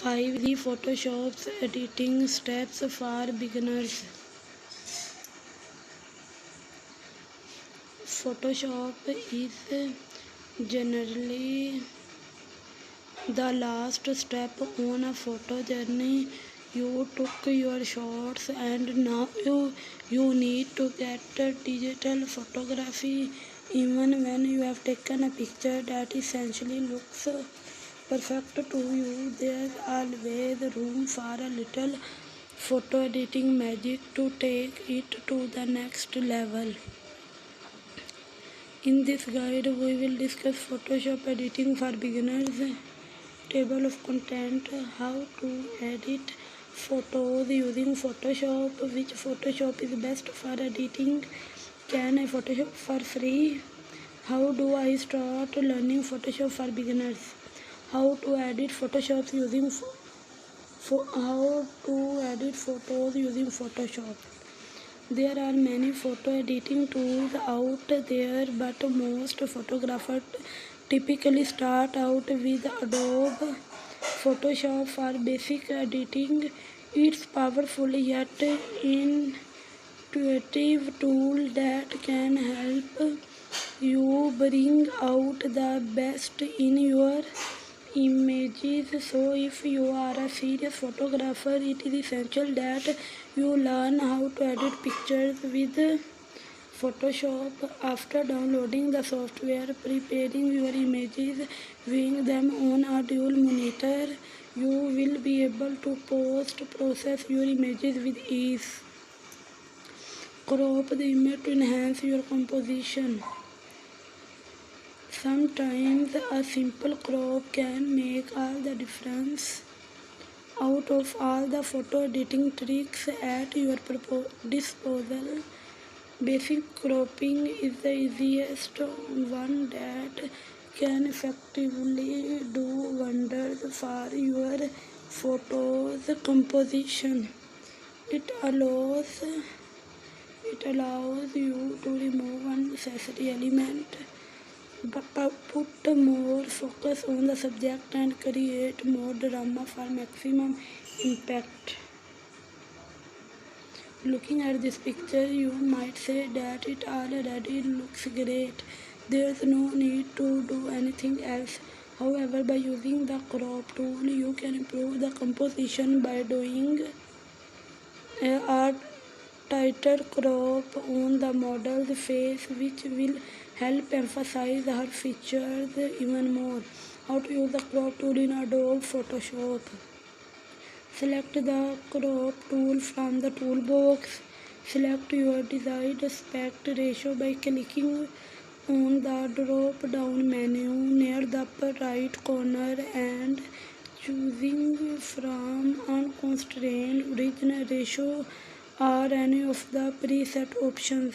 5 Easy Photoshop's editing steps for beginners. Photoshop is generally the last step on a photo journey. You took your shots and now you need to get digital photography. Even when you have taken a picture that essentially looks perfect to you, there's always room for a little photo editing magic to take it to the next level. In this guide, we will discuss Photoshop editing for beginners, table of content, how to edit photos using Photoshop, which Photoshop is best for editing, can I Photoshop for free, how do I start learning Photoshop for beginners, how to edit Photoshop using how to edit photos using Photoshop. There are many photo editing tools out there, but most photographers typically start out with Adobe Photoshop for basic editing. It's powerful yet intuitive tool that can help you bring out the best in your images. So if you are a serious photographer, it is essential that you learn how to edit pictures with Photoshop. After downloading the software, preparing your images, viewing them on a dual monitor, you will be able to process your images with ease. Crop the image to enhance your composition. Sometimes a simple crop can make all the difference. Out of all the photo editing tricks at your disposal, basic cropping is the easiest one that can effectively do wonders for your photo's composition. It allows you to remove unnecessary element, put more focus on the subject and create more drama for maximum impact. Looking at this picture, you might say that it already looks great. There's no need to do anything else. However, by using the crop tool, you can improve the composition by doing a tighter crop on the model's face, which will help emphasize her features even more. How to use the crop tool in Adobe Photoshop. Select the crop tool from the toolbox. Select your desired aspect ratio by clicking on the drop-down menu near the upper right corner and choosing from unconstrained, original ratio or any of the preset options.